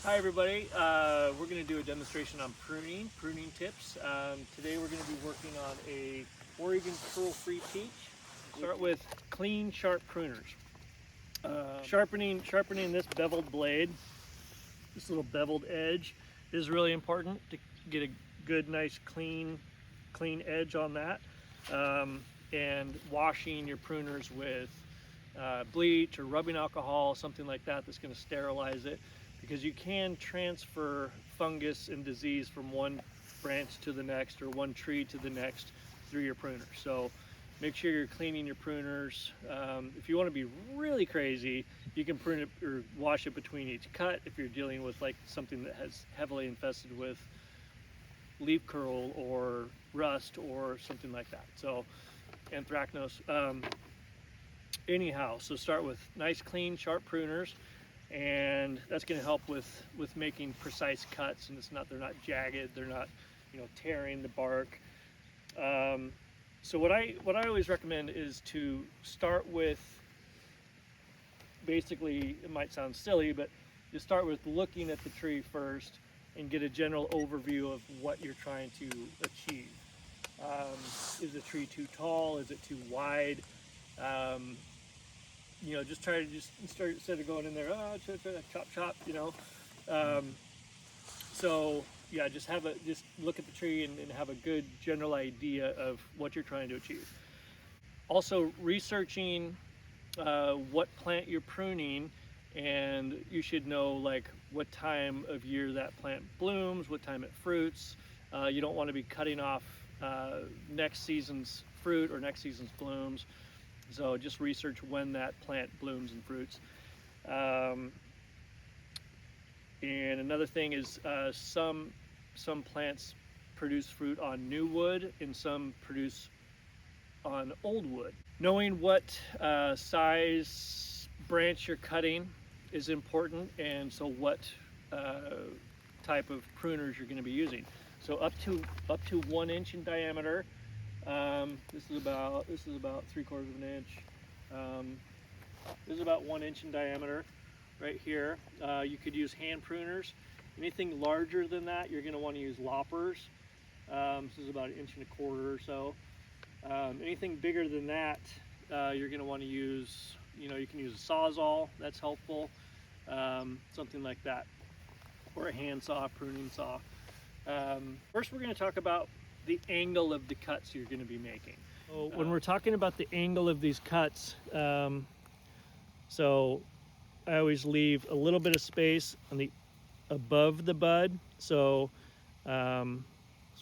Hi everybody, we're going to do a demonstration on pruning tips. Today we're going to be working on a Oregon curl-free peach. Start with clean, sharp pruners. Sharpening this beveled blade, this little beveled edge is really important to get a good, nice, clean edge on that. And washing your pruners with bleach or rubbing alcohol, something like that, that's going to sterilize it, because you can transfer fungus and disease from one branch to the next or one tree to the next through your pruner. So make sure you're cleaning your pruners. If you want to be really crazy, you can prune it or wash it between each cut if you're dealing with like something that has heavily infested with leaf curl or rust or something like that. So anthracnose. Anyhow, so start with nice, clean, sharp pruners, and that's going to help with making precise cuts, and they're not jagged, they're not, tearing the bark. So what I always recommend is to start with, basically, it might sound silly, but you start with looking at the tree first and get a general overview of what you're trying to achieve. Is the tree too tall? Is it too wide? Just try to start, instead of going in there, chop, so yeah, just look at the tree and have a good general idea of what you're trying to achieve. Also, researching what plant you're pruning, and you should know like what time of year that plant blooms, what time it fruits. You don't want to be cutting off next season's fruit or next season's blooms. So just research when that plant blooms and fruits. And another thing is some plants produce fruit on new wood and some produce on old wood. Knowing what size branch you're cutting is important, and so what type of pruners you're going to be using. So up to 1 inch in diameter. This is about 3/4 of an inch. This is about 1 inch in diameter right here. You could use hand pruners. Anything larger than that, you're going to want to use loppers. This is about 1.25 inches or so. Anything bigger than that, you're going to want to use, you can use a Sawzall, that's helpful. Something like that, or a hand saw, pruning saw. First we're going to talk about the angle of the cuts you're going to be making. So when we're talking about the angle of these cuts, so I always leave a little bit of space on the above the bud. So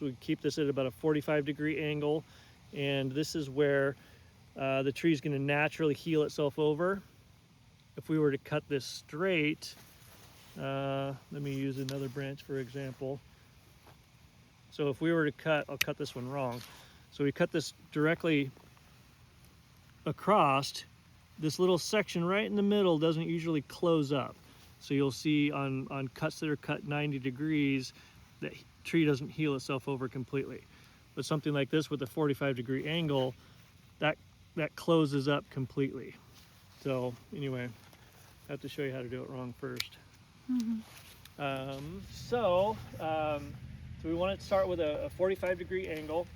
we keep this at about a 45-degree angle, and this is where the tree is going to naturally heal itself over. If we were to cut this straight, let me use another branch for example. So if we were to cut, I'll cut this one wrong. So we cut this directly across. This little section right in the middle doesn't usually close up. So you'll see on cuts that are cut 90 degrees, the tree doesn't heal itself over completely. But something like this with a 45-degree angle, that closes up completely. So anyway, I have to show you how to do it wrong first. So we want to start with a 45-degree angle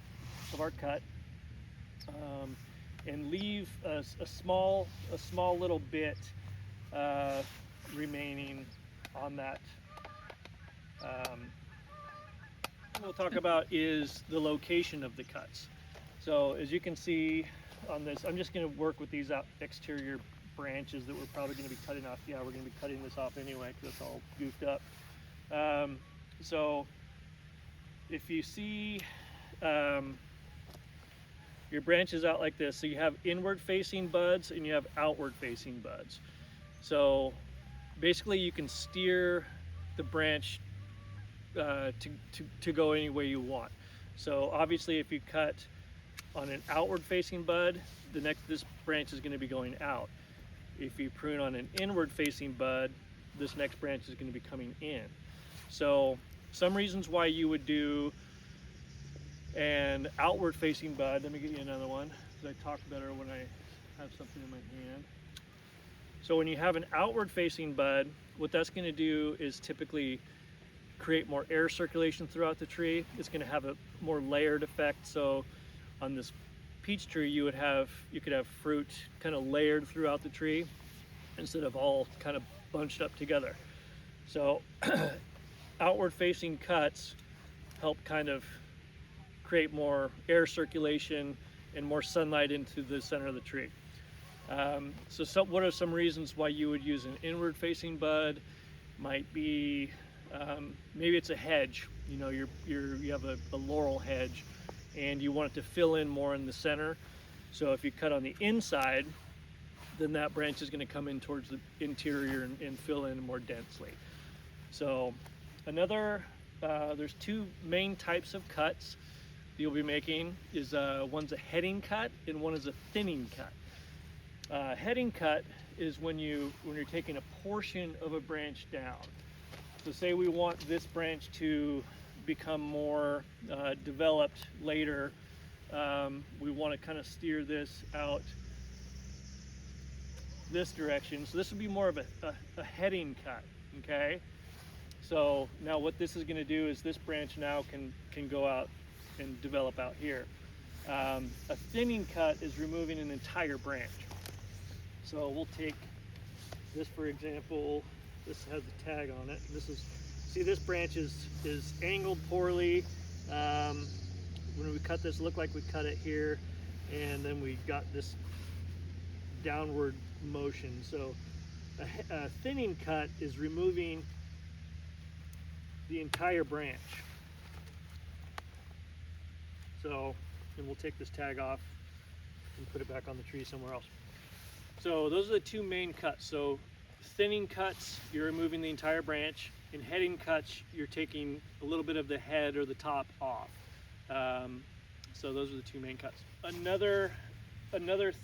of our cut, and leave a small little bit remaining on that. What we'll talk about is the location of the cuts. So as you can see on this, I'm just going to work with these exterior branches that we're probably going to be cutting off. Yeah, we're going to be cutting this off anyway because it's all goofed up. So if you see your branches out like this, so you have inward facing buds and you have outward facing buds. So basically you can steer the branch to go any way you want. So obviously if you cut on an outward facing bud, this branch is going to be going out. If you prune on an inward facing bud, this next branch is going to be coming in. So some reasons why you would do an outward facing bud, let me get you another one because I talk better when I have something in my hand. So when you have an outward facing bud, what that's going to do is typically create more air circulation throughout the tree. It's going to have a more layered effect. So on this peach tree, you could have fruit kind of layered throughout the tree instead of all kind of bunched up together. So outward facing cuts help kind of create more air circulation and more sunlight into the center of the tree. What are some reasons why you would use an inward facing bud? Might be maybe it's a hedge. You know, you have a laurel hedge and you want it to fill in more in the center. So if you cut on the inside, then that branch is going to come in towards the interior and fill in more densely. So there's two main types of cuts you'll be making. One's a heading cut and one is a thinning cut. Heading cut is when you're taking a portion of a branch down. So say we want this branch to become more developed later. We want to kind of steer this out this direction. So this would be more of a heading cut, okay? So now what this is going to do is this branch now can go out and develop out here. A thinning cut is removing an entire branch. So we'll take this for example. This has a tag on it. See, this branch is angled poorly. When we cut this, it looked like we cut it here, and then we got this downward motion. So a thinning cut is removing the entire branch. So, and we'll take this tag off and put it back on the tree somewhere else. So those are the two main cuts. So thinning cuts, you're removing the entire branch. In heading cuts, you're taking a little bit of the head or the top off. So those are the two main cuts. Another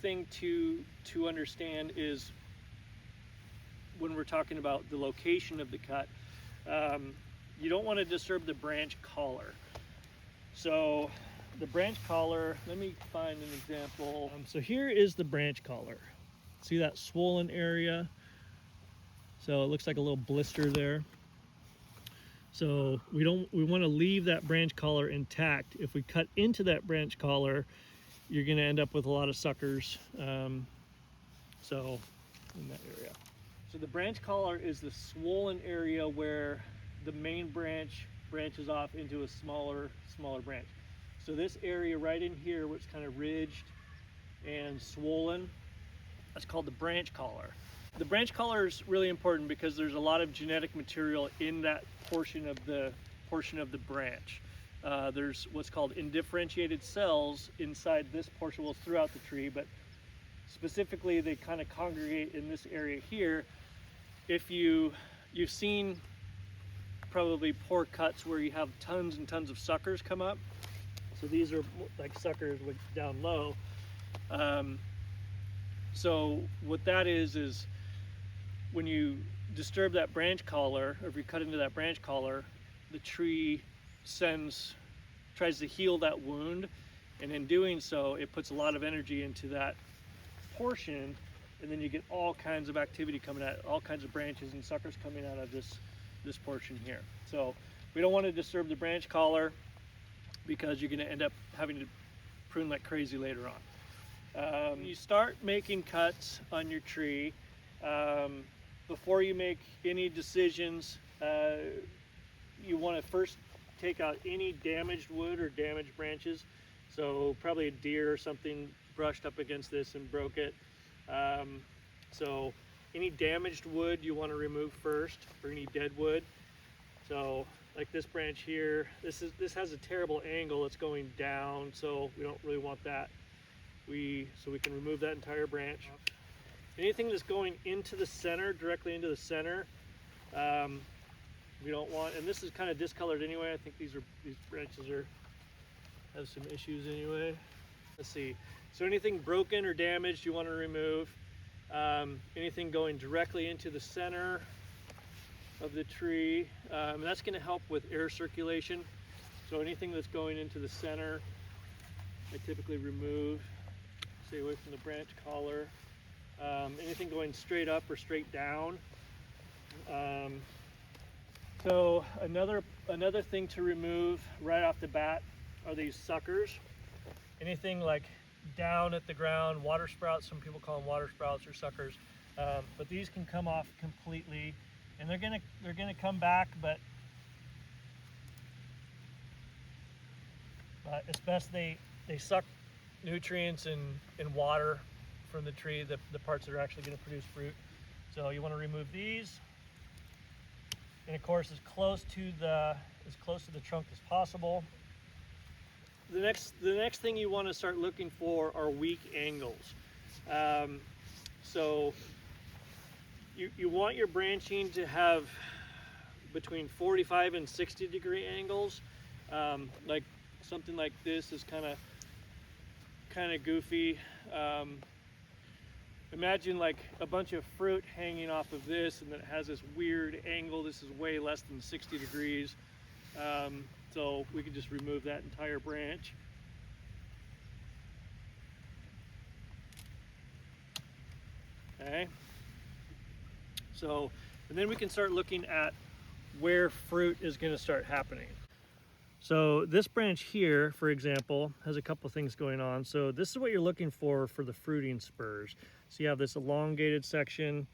thing to understand is when we're talking about the location of the cut, you don't want to disturb the branch collar. So the branch collar, let me find an example. So here is the branch collar. See that swollen area? So it looks like a little blister there. So we want to leave that branch collar intact. If we cut into that branch collar, you're going to end up with a lot of suckers. So in that area. So the branch collar is the swollen area where the main branch branches off into a smaller branch. So this area right in here, where it's kind of ridged and swollen, that's called the branch collar. The branch collar is really important because there's a lot of genetic material in that portion of the branch. There's what's called indifferentiated cells inside this portion, well, throughout the tree, but specifically they kind of congregate in this area here. If you've seen probably poor cuts where you have tons and tons of suckers come up. So these are like suckers down low. So what that is when you disturb that branch collar, or if you cut into that branch collar, the tree tries to heal that wound, and in doing so, it puts a lot of energy into that portion, and then you get all kinds of activity coming out, all kinds of branches and suckers coming out of this portion here. So we don't want to disturb the branch collar because you're going to end up having to prune like crazy later on. When you start making cuts on your tree, before you make any decisions, you want to first take out any damaged wood or damaged branches. So probably a deer or something brushed up against this and broke it. So any damaged wood you want to remove first, or any dead wood. So like this branch here, this has a terrible angle. It's going down, so we don't really want that. So we can remove that entire branch. Anything that's going into the center, directly into the center, we don't want. And this is kind of discolored anyway. I think these branches have some issues anyway. Let's see. So anything broken or damaged you want to remove. Anything going directly into the center of the tree, and that's going to help with air circulation. So anything that's going into the center, I typically remove. Stay away from the branch collar. anything going straight up or straight down. So another thing to remove right off the bat are these suckers. Anything like down at the ground, water sprouts, some people call them water sprouts or suckers, but these can come off completely, and they're gonna come back, but it's best they suck nutrients and water from the tree, the parts that are actually going to produce fruit. So you want to remove these, and of course as close to the trunk as possible. The next thing you want to start looking for are weak angles. So you want your branching to have between 45 and 60 degree angles. Like something like this is kind of goofy. Imagine like a bunch of fruit hanging off of this, and then it has this weird angle. This is way less than 60 degrees. So we can just remove that entire branch. Okay. So, and then we can start looking at where fruit is going to start happening. So this branch here, for example, has a couple things going on. So this is what you're looking for the fruiting spurs. So you have this elongated section,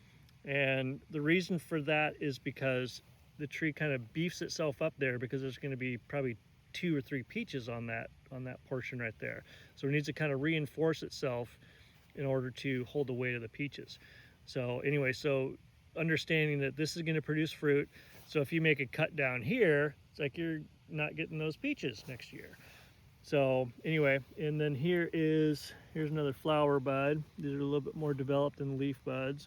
and the reason for that is because the tree kind of beefs itself up there, because there's going to be probably 2 or 3 peaches on that portion right there. So it needs to kind of reinforce itself in order to hold the weight of the peaches. So anyway, so understanding that this is going to produce fruit. So if you make a cut down here, it's like you're not getting those peaches next year. So anyway, and then here's another flower bud. These are a little bit more developed than leaf buds.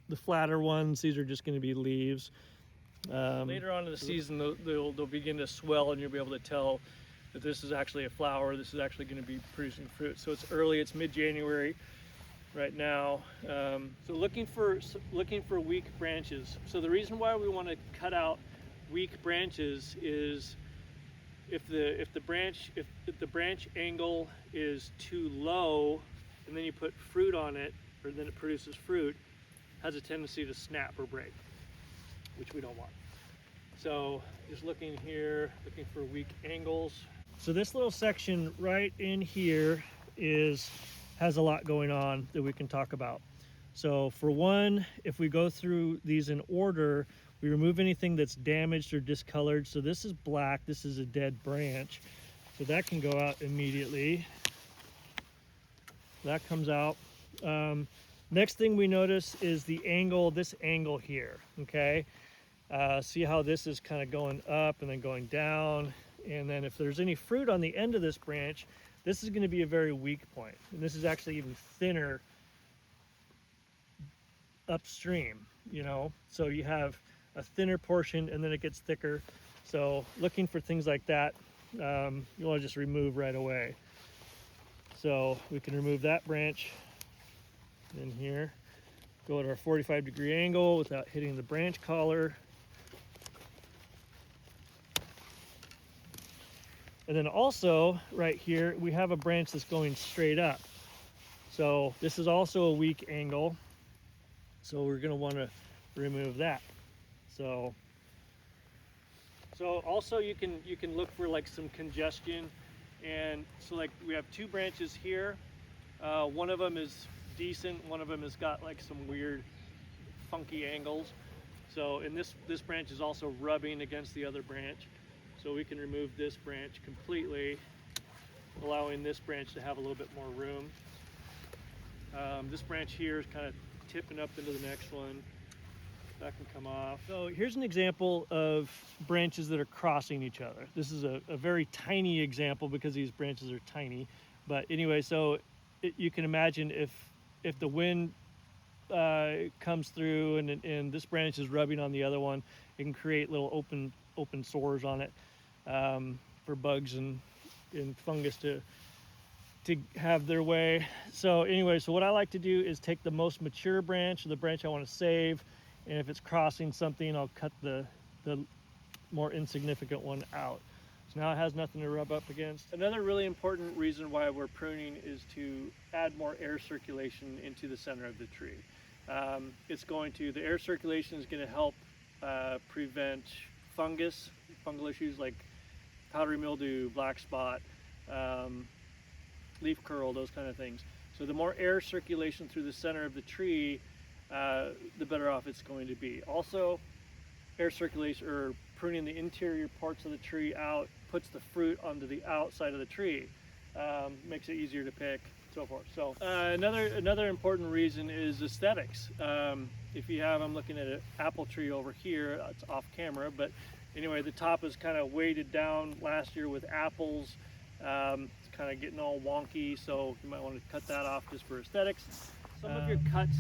The flatter ones, these are just going to be leaves. Later on in the season, they'll begin to swell, and you'll be able to tell that this is actually a flower. This is actually going to be producing fruit. So it's early, it's mid-January right now. So looking for weak branches. So the reason why we want to cut out weak branches is if the branch angle is too low, and then you put fruit on it, or then it produces fruit, it has a tendency to snap or break, which we don't want. So just looking here, looking for weak angles. So this little section right in here has a lot going on that we can talk about. So for one, if we go through these in order, we remove anything that's damaged or discolored. So this is black, this is a dead branch. So that can go out immediately. That comes out. Next thing we notice is the angle, this angle here, okay? See how this is kind of going up and then going down. And then if there's any fruit on the end of this branch, this is going to be a very weak point. And this is actually even thinner upstream, you know? So you have a thinner portion and then it gets thicker. So looking for things like that, you want to just remove right away. So we can remove that branch in here, go at our 45-degree angle without hitting the branch collar. And then also right here, we have a branch that's going straight up. So this is also a weak angle. So we're going to want to remove that. So also you can look for like some congestion. And so like we have 2 branches here. One of them is decent. One of them has got like some weird funky angles. So, and this branch is also rubbing against the other branch. So we can remove this branch completely, allowing this branch to have a little bit more room. This branch here is kind of tipping up into the next one. That can come off. So here's an example of branches that are crossing each other. This is a very tiny example because these branches are tiny. But anyway, so you can imagine if the wind comes through and this branch is rubbing on the other one, it can create little open sores on it for bugs and fungus to have their way. So anyway, so what I like to do is take the most mature branch, or the branch I want to save, and if it's crossing something, I'll cut the more insignificant one out. Now it has nothing to rub up against. Another really important reason why we're pruning is to add more air circulation into the center of the tree. The air circulation is going to help prevent fungal issues like powdery mildew, black spot, leaf curl, those kind of things. So the more air circulation through the center of the tree, the better off it's going to be. Also, air circulation or pruning the interior parts of the tree out puts the fruit onto the outside of the tree, makes it easier to pick, so forth. So another important reason is aesthetics. If you have, I'm looking at an apple tree over here, it's off camera, but anyway, the top is kind of weighted down last year with apples. It's kind of getting all wonky, so you might want to cut that off just for aesthetics. Some of your cuts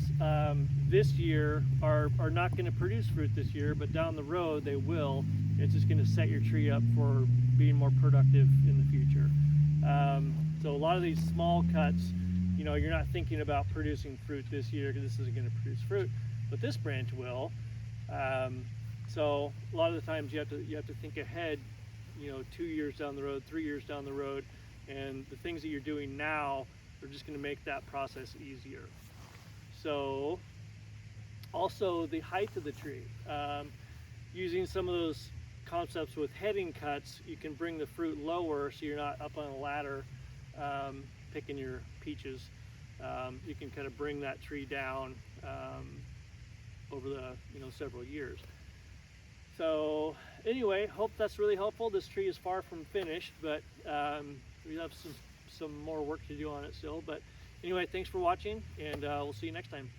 this year are not going to produce fruit this year, but down the road they will. It's just going to set your tree up for being more productive in the future. So a lot of these small cuts, you know, you're not thinking about producing fruit this year because this isn't going to produce fruit, but this branch will. So a lot of the times you have to think ahead, you know, 2 years down the road, 3 years down the road, and the things that you're doing now are just going to make that process easier. So also the height of the tree, using some of those concepts with heading cuts, you can bring the fruit lower so you're not up on a ladder picking your peaches. You can kind of bring that tree down over the several years. So anyway, hope that's really helpful. This tree is far from finished, but we have some more work to do on it still. But anyway, thanks for watching, and we'll see you next time.